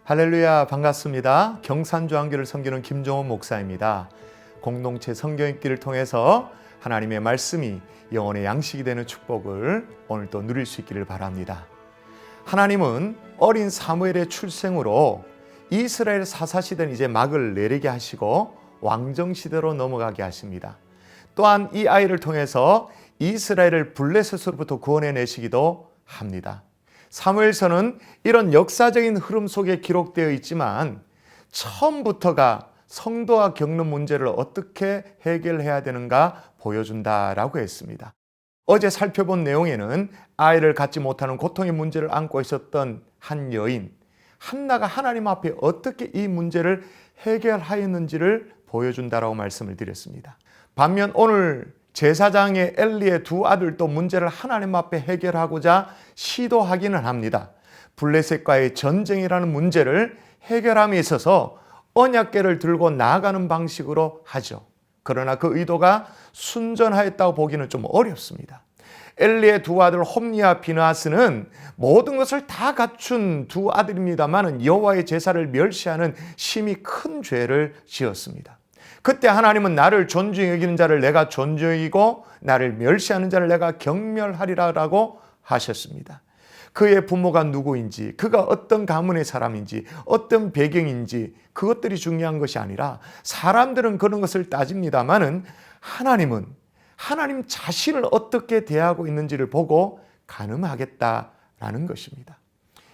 할렐루야, 반갑습니다. 경산주안교를 섬기는 김종원 목사입니다. 공동체 성경 읽기를 통해서 하나님의 말씀이 영혼의 양식이 되는 축복을 오늘 또 누릴 수 있기를 바랍니다. 하나님은 어린 사무엘의 출생으로 이스라엘 사사시대는 이제 막을 내리게 하시고 왕정시대로 넘어가게 하십니다. 또한 이 아이를 통해서 이스라엘을 블레셋으로부터 구원해내시기도 합니다. 사무엘서는 이런 역사적인 흐름 속에 기록되어 있지만 처음부터가 성도가 겪는 문제를 어떻게 해결해야 되는가 보여준다라고 했습니다. 어제 살펴본 내용에는 아이를 갖지 못하는 고통의 문제를 안고 있었던 한 여인 한나가 하나님 앞에 어떻게 이 문제를 해결하였는지를 보여준다라고 말씀을 드렸습니다. 반면 오늘 제사장의 엘리의 두 아들도 문제를 하나님 앞에 해결하고자 시도하기는 합니다. 블레셋과의 전쟁이라는 문제를 해결함에 있어서 언약궤를 들고 나아가는 방식으로 하죠. 그러나 그 의도가 순전하였다고 보기는 좀 어렵습니다. 엘리의 두 아들 홈니와 비느하스는 모든 것을 다 갖춘 두 아들입니다만 여호와의 제사를 멸시하는 심히 큰 죄를 지었습니다. 그때 하나님은 나를 존중히 여기는 자를 내가 존중히 여기고 나를 멸시하는 자를 내가 경멸하리라고 하셨습니다. 그의 부모가 누구인지, 그가 어떤 가문의 사람인지, 어떤 배경인지 그것들이 중요한 것이 아니라 사람들은 그런 것을 따집니다마는 하나님은 하나님 자신을 어떻게 대하고 있는지를 보고 가늠하겠다라는 것입니다.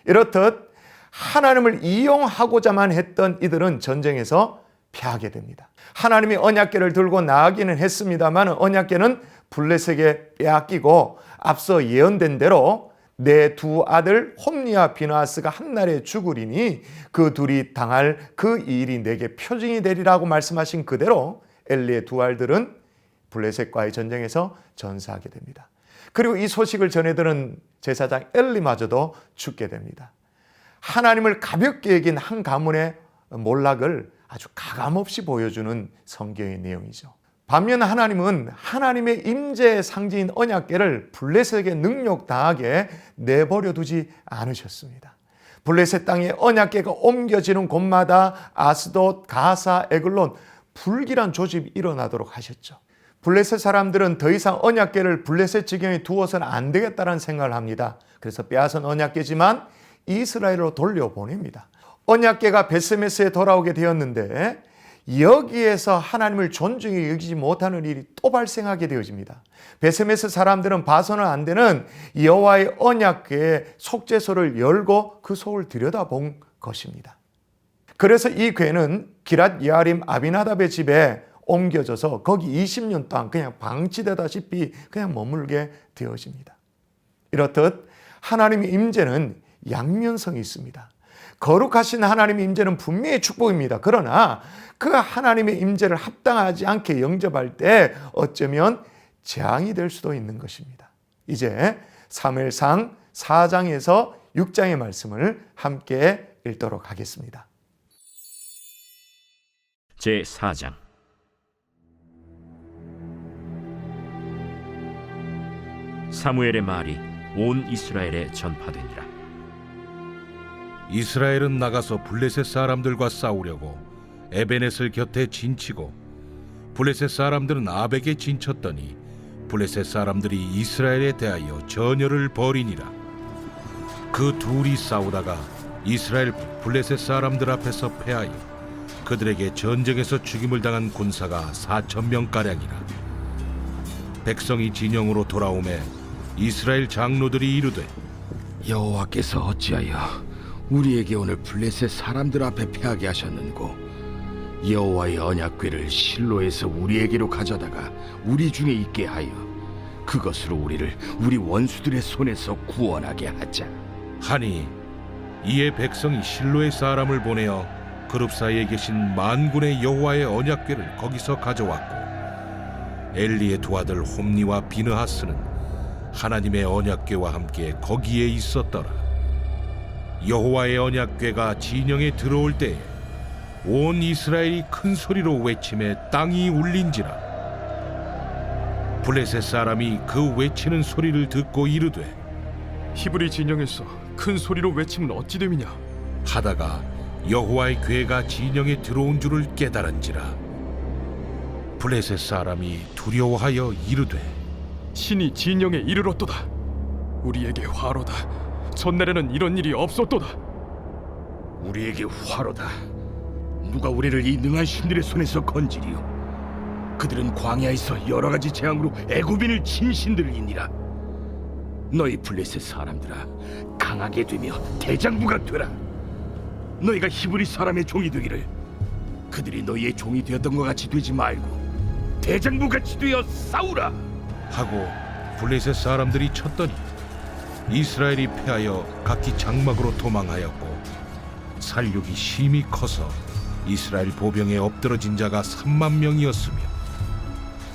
이렇듯 하나님을 이용하고자만 했던 이들은 전쟁에서 패하게 됩니다. 하나님이 언약궤를 들고 나가기는 했습니다만 언약궤는 블레셋에게 빼앗기고 앞서 예언된 대로 내 두 아들 홈니와 비느하스가 한날에 죽으리니 그 둘이 당할 그 일이 내게 표징이 되리라고 말씀하신 그대로 엘리의 두 아들은 블레셋과의 전쟁에서 전사하게 됩니다. 그리고 이 소식을 전해 들은 제사장 엘리마저도 죽게 됩니다. 하나님을 가볍게 여긴 한 가문의 몰락을 아주 가감없이 보여주는 성경의 내용이죠. 반면 하나님은 하나님의 임재의 상징인 언약궤를 블레셋에게 능욕당하게 내버려 두지 않으셨습니다. 블레셋 땅에 언약궤가 옮겨지는 곳마다 아스돗, 가사, 에글론 불길한 조집이 일어나도록 하셨죠. 블레셋 사람들은 더 이상 언약궤를 블레셋 지경에 두어서는 안 되겠다는 생각을 합니다. 그래서 빼앗은 언약궤지만 이스라엘로 돌려보냅니다. 언약궤가 베스메스에 돌아오게 되었는데 여기에서 하나님을 존중히 여기지 못하는 일이 또 발생하게 되어집니다. 베스메스 사람들은 봐서는 안 되는 여호와의 언약궤의 속죄소를 열고 그 속을 들여다본 것입니다. 그래서 이 궤는 기랏 여아림 아비나답의 집에 옮겨져서 거기 20년 동안 그냥 방치되다시피 그냥 머물게 되어집니다. 이렇듯 하나님의 임재는 양면성이 있습니다. 거룩하신 하나님의 임재는 분명히 축복입니다. 그러나 그 하나님의 임재를 합당하지 않게 영접할 때 어쩌면 재앙이 될 수도 있는 것입니다. 이제 사무엘상 4장에서 6장의 말씀을 함께 읽도록 하겠습니다. 제4장. 사무엘의 말이 온 이스라엘에 전파되니라. 이스라엘은 나가서 블레셋 사람들과 싸우려고 에베넷을 곁에 진치고 블레셋 사람들은 아벡에 진쳤더니 블레셋 사람들이 이스라엘에 대하여 전열을 벌이니라. 그 둘이 싸우다가 이스라엘 블레셋 사람들 앞에서 패하여 그들에게 전쟁에서 죽임을 당한 군사가 4,000명가량이라. 백성이 진영으로 돌아오매 이스라엘 장로들이 이르되 여호와께서 어찌하여 우리에게 오늘 블레셋 사람들 앞에 패하게 하셨는고 여호와의 언약궤를 실로에서 우리에게로 가져다가 우리 중에 있게 하여 그것으로 우리를 우리 원수들의 손에서 구원하게 하자 하니 이에 백성이 실로의 사람을 보내어 그룹 사이에 계신 만군의 여호와의 언약궤를 거기서 가져왔고 엘리의 두 아들 홈니와 비느하스는 하나님의 언약궤와 함께 거기에 있었더라. 여호와의 언약궤가 진영에 들어올 때에 온 이스라엘이 큰 소리로 외치매 땅이 울린지라. 블레셋 사람이 그 외치는 소리를 듣고 이르되 히브리 진영에서 큰 소리로 외치면 어찌 됨이냐? 하다가 여호와의 괴가 진영에 들어온 줄을 깨달은지라. 블레셋 사람이 두려워하여 이르되 신이 진영에 이르렀도다. 우리에게 화로다. 전날에는 이런 일이 없었도다. 우리에게 화로다. 누가 우리를 이 능한 신들의 손에서 건지리요? 그들은 광야에서 여러 가지 재앙으로 애굽인을 친 신들이니라. 너희 블레셋 사람들아, 강하게 되며 대장부가 되라. 너희가 히브리 사람의 종이 되기를. 그들이 너희의 종이 되었던 것 같이 되지 말고 대장부같이 되어 싸우라. 하고 블레셋 사람들이 쳤더니 이스라엘이 패하여 각기 장막으로 도망하였고 살육이 심히 커서 이스라엘 보병에 엎드러진 자가 3만 명이었으며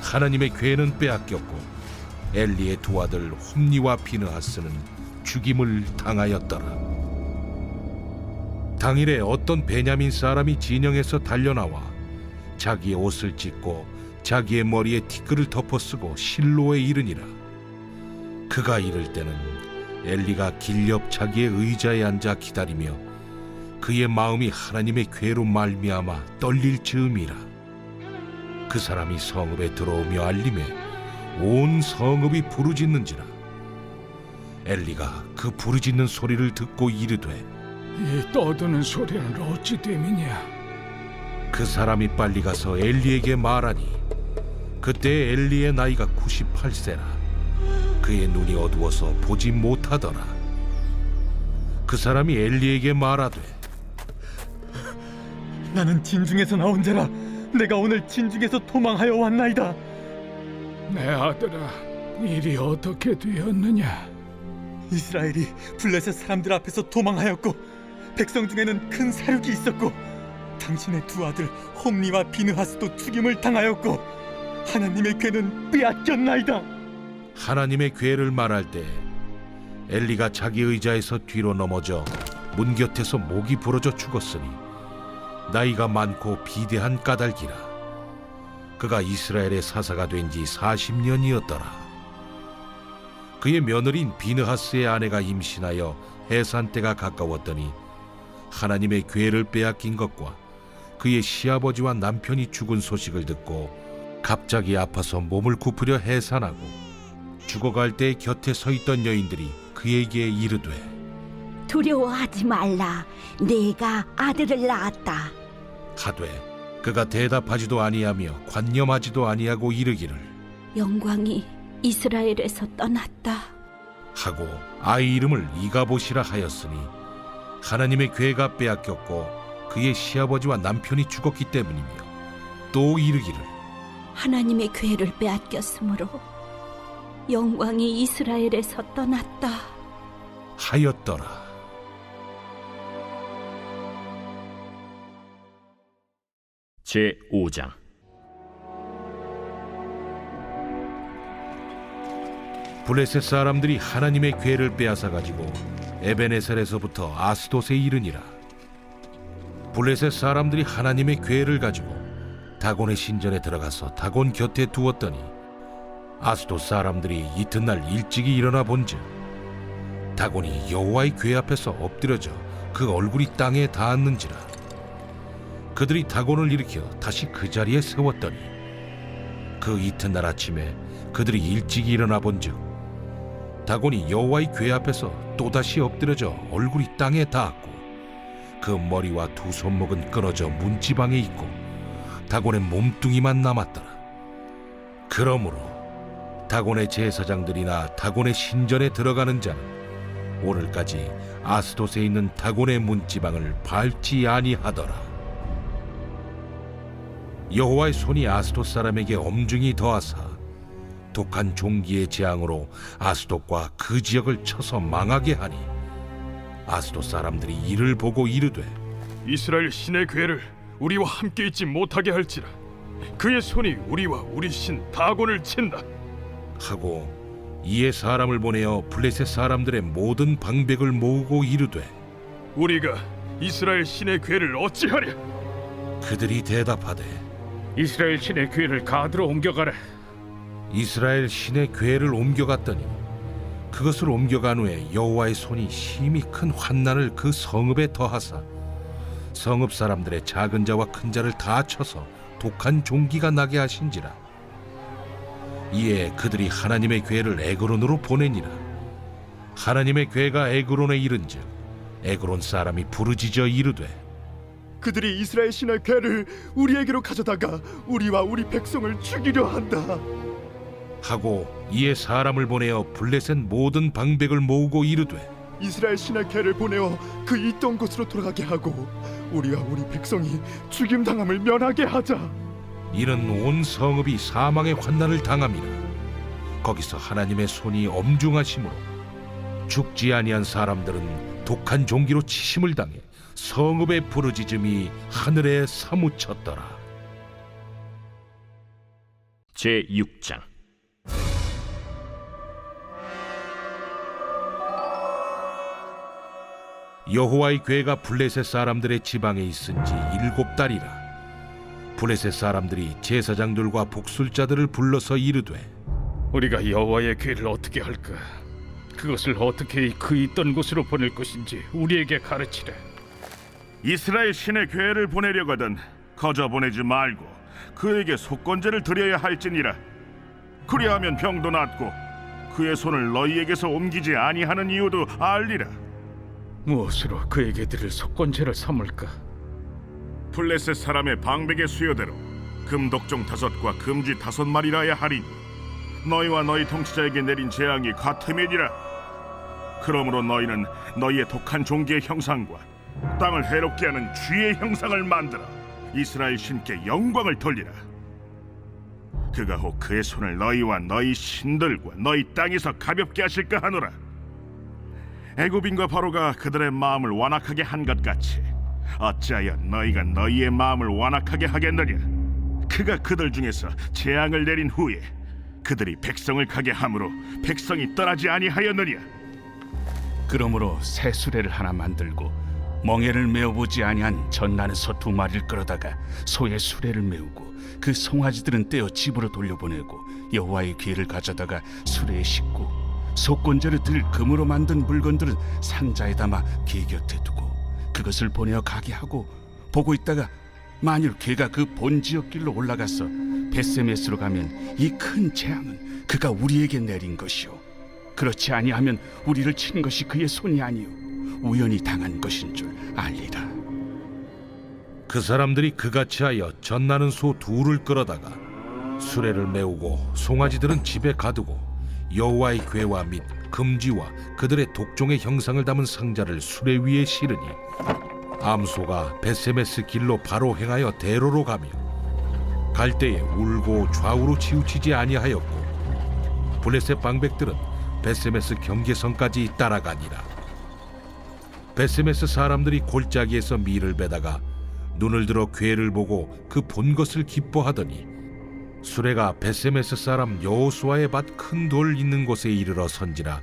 하나님의 괴는 빼앗겼고 엘리의 두 아들 홈니와 비느하스는 죽임을 당하였더라. 당일에 어떤 베냐민 사람이 진영에서 달려나와 자기의 옷을 찢고 자기의 머리에 티끌을 덮어쓰고 실로에 이르니라. 그가 이를 때는 엘리가 길 옆 자기의 의자에 앉아 기다리며 그의 마음이 하나님의 괴로 말미암아 떨릴 즈음이라. 그 사람이 성읍에 들어오며 알림에 온 성읍이 부르짖는지라. 엘리가 그 부르짖는 소리를 듣고 이르되 이 떠드는 소리는 어찌 됨이냐? 그 사람이 빨리 가서 엘리에게 말하니 그때 엘리의 나이가 98세라. 그의 눈이 어두워서 보지 못하더라. 그 사람이 엘리에게 말하되 나는 진중에서 나온 자라. 내가 오늘 진중에서 도망하여 왔나이다. 내 아들아, 일이 어떻게 되었느냐? 이스라엘이 블레셋 사람들 앞에서 도망하였고 백성 중에는 큰 사륙이 있었고 당신의 두 아들 홈니와 비느하스도 죽임을 당하였고 하나님의 괴는 빼앗겼나이다. 하나님의 괴를 말할 때 엘리가 자기 의자에서 뒤로 넘어져 문 곁에서 목이 부러져 죽었으니 나이가 많고 비대한 까닭이라. 그가 이스라엘의 사사가 된 지 40년이었더라. 그의 며느리인 비느하스의 아내가 임신하여 해산 때가 가까웠더니 하나님의 괴를 빼앗긴 것과 그의 시아버지와 남편이 죽은 소식을 듣고 갑자기 아파서 몸을 굽으려 해산하고 죽어갈 때 곁에 서 있던 여인들이 그에게 이르되 두려워하지 말라. 내가 아들을 낳았다. 하되 그가 대답하지도 아니하며 관념하지도 아니하고 이르기를 영광이 이스라엘에서 떠났다. 하고 아이 이름을 이가봇이라 하였으니 하나님의 괴가 빼앗겼고 그의 시아버지와 남편이 죽었기 때문이며 또 이르기를 하나님의 괴를 빼앗겼으므로 영광이 이스라엘에서 떠났다. 하였더라. 제 5장. 블레셋 사람들이 하나님의 괴를 빼앗아 가지고 에베네셀에서부터 아스돗에 이르니라. 블레셋 사람들이 하나님의 괴를 가지고 다곤의 신전에 들어가서 다곤 곁에 두었더니 아스돗 사람들이 이튿날 일찍이 일어나 본즉 다곤이 여호와의 괴 앞에서 엎드려져 그 얼굴이 땅에 닿았는지라. 그들이 다곤을 일으켜 다시 그 자리에 세웠더니 그 이튿날 아침에 그들이 일찍이 일어나 본즉 다곤이 여호와의 괴 앞에서 또다시 엎드려져 얼굴이 땅에 닿았고 그 머리와 두 손목은 끊어져 문지방에 있고 다곤의 몸뚱이만 남았더라. 그러므로 다곤의 제사장들이나 다곤의 신전에 들어가는 자는 오늘까지 아스돗에 있는 다곤의 문지방을 밟지 아니하더라. 여호와의 손이 아스돗 사람에게 엄중히 더하사 독한 종기의 재앙으로 아스돗과 그 지역을 쳐서 망하게 하니 아스돗 사람들이 이를 보고 이르되 이스라엘 신의 괴를 우리와 함께 있지 못하게 할지라. 그의 손이 우리와 우리 신 다곤을 친다. 하고 이에 사람을 보내어 블레셋 사람들의 모든 방백을 모으고 이르되 우리가 이스라엘 신의 괴를 어찌하랴? 그들이 대답하되 이스라엘 신의 괴를 가드로 옮겨가라. 이스라엘 신의 괴를 옮겨갔더니 그것을 옮겨간 후에 여호와의 손이 심히 큰 환난을 그 성읍에 더하사 성읍 사람들의 작은 자와 큰 자를 다 쳐서 독한 종기가 나게 하신지라. 이에 그들이 하나님의 괴를 에그론으로 보내니라. 하나님의 괴가 에그론에 이른즉 에그론 사람이 부르짖어 이르되 그들이 이스라엘 신의 괴를 우리에게로 가져다가 우리와 우리 백성을 죽이려 한다. 하고 이에 사람을 보내어 블레셋 모든 방백을 모으고 이르되 이스라엘 신의 괴를 보내어 그 있던 곳으로 돌아가게 하고 우리와 우리 백성이 죽임 당함을 면하게 하자. 이는 온 성읍이 사망의 환난을 당함이라. 거기서 하나님의 손이 엄중하심으로 죽지 아니한 사람들은 독한 종기로 치심을 당해 성읍의 부르짖음이 하늘에 사무쳤더라. 제6장. 여호와의 괴가 블레셋 사람들의 지방에 있은 지 7달이라. 블레셋 사람들이 제사장들과 복술자들을 불러서 이르되 우리가 여호와의 괴를 어떻게 할까? 그것을 어떻게 그 있던 곳으로 보낼 것인지 우리에게 가르치래. 이스라엘 신의 괴를 보내려거든 거저 보내지 말고 그에게 속건제를 드려야 할지니라. 그리하면 병도 낫고 그의 손을 너희에게서 옮기지 아니하는 이유도 알리라. 무엇으로 그에게 드릴 속건제를 삼을까? 블레셋 사람의 방백의 수요대로 금독종 5과 금쥐 5마리라야 하리니 너희와 너희 통치자에게 내린 재앙이 같음이니라. 그러므로 너희는 너희의 독한 종기의 형상과 땅을 해롭게 하는 쥐의 형상을 만들어 이스라엘 신께 영광을 돌리라. 그가 혹 그의 손을 너희와 너희 신들과 너희 땅에서 가볍게 하실까 하노라. 애굽인과 바로가 그들의 마음을 완악하게 한 것 같이 어찌하여 너희가 너희의 마음을 완악하게 하겠느냐. 그가 그들 중에서 재앙을 내린 후에 그들이 백성을 가게 함으로 백성이 떠나지 아니하였느냐. 그러므로 새 수레를 하나 만들고 멍에를 메어보지 아니한 젖나는 소 2마리를 끌어다가 소의 수레를 메우고 그 송아지들은 떼어 집으로 돌려보내고 여호와의 괴를 가져다가 수레에 싣고 속건제를 들 금으로 만든 물건들은 상자에 담아 궤 곁에 두고 그것을 보내어 가게 하고 보고 있다가 만일 괴가 그 본 지역길로 올라가서 벳세메스로 가면 이 큰 재앙은 그가 우리에게 내린 것이요 그렇지 아니하면 우리를 친 것이 그의 손이 아니요 우연히 당한 것인 줄 알리라. 그 사람들이 그같이 하여 젖나는 소 2를 끌어다가 수레를 메우고 송아지들은 집에 가두고 여호와의 괴와 및 금쥐와 그들의 독종의 형상을 담은 상자를 수레 위에 실으니 암소가 벳세메스 길로 바로 행하여 대로로 가며 갈 때에 울고 좌우로 치우치지 아니하였고 블레셋 방백들은 벳세메스 경계선까지 따라가니라. 벳세메스 사람들이 골짜기에서 밀을 베다가 눈을 들어 괴를 보고 그 본 것을 기뻐하더니 수레가 벳세메스 사람 여호수아의 밭 큰 돌 있는 곳에 이르러 선지라.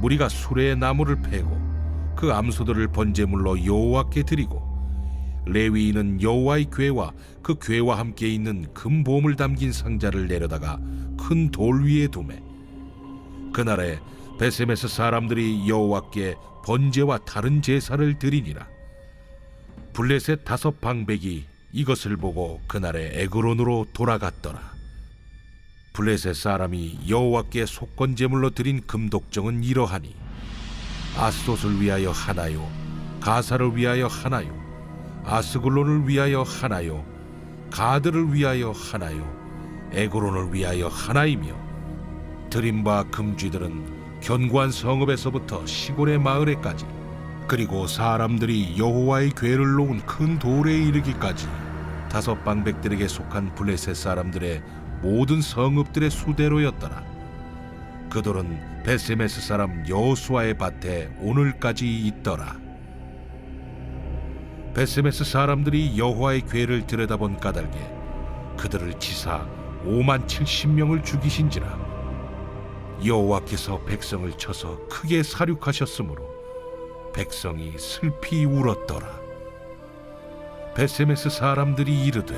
무리가 수레의 나무를 패고 그 암소들을 번제물로 여호와께 드리고 레위인은 여호와의 괴와 그 괴와 함께 있는 금보물 담긴 상자를 내려다가 큰 돌 위에 두매 그날에 벳세메스 사람들이 여호와께 번제와 다른 제사를 드리니라. 블레셋 5 방백이 이것을 보고 그날에 에그론으로 돌아갔더라. 블레셋 사람이 여호와께 속건제물로 드린 금독정은 이러하니 아스돗을 위하여 하나요, 가사를 위하여 하나요, 아스글론을 위하여 하나요, 가드를 위하여 하나요, 에그론을 위하여 하나이며 드린 바 금쥐들은 견고한 성읍에서부터 시골의 마을에까지 그리고 사람들이 여호와의 괴를 놓은 큰 돌에 이르기까지 5 방백들에게 속한 블레셋 사람들의 모든 성읍들의 수대로였더라. 그 돌은 벳세메스 사람 여호수아의 밭에 오늘까지 있더라. 벳세메스 사람들이 여호와의 괴를 들여다본 까닭에 그들을 치사 570명을 죽이신지라. 여호와께서 백성을 쳐서 크게 사륙하셨으므로 백성이 슬피 울었더라. 벳세메스 사람들이 이르되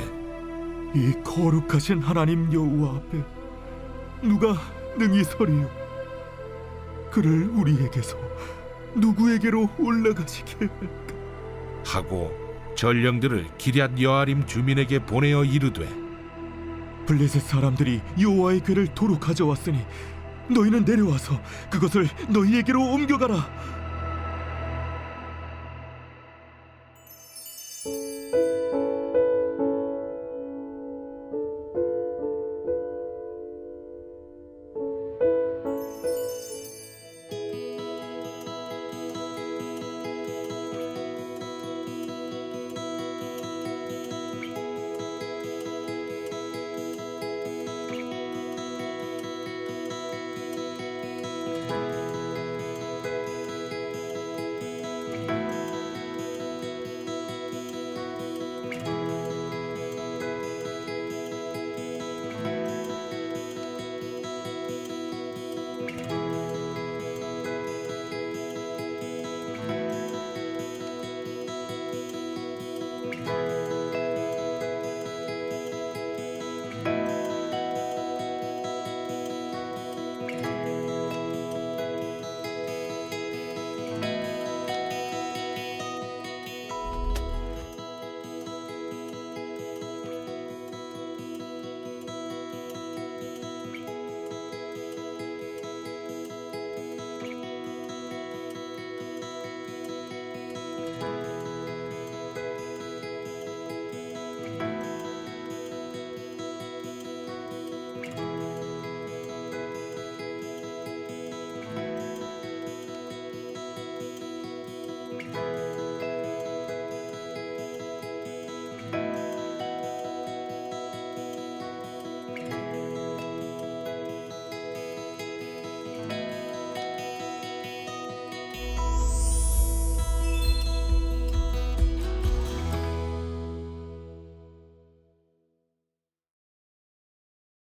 이 거룩하신 하나님 여호와 앞에 누가 능히 서리요? 그를 우리에게서 누구에게로 올라가시게 할까? 하고 전령들을 기럇 여아림 주민에게 보내어 이르되 블레셋 사람들이 여호와의 궤를 도로 가져왔으니 너희는 내려와서 그것을 너희에게로 옮겨가라.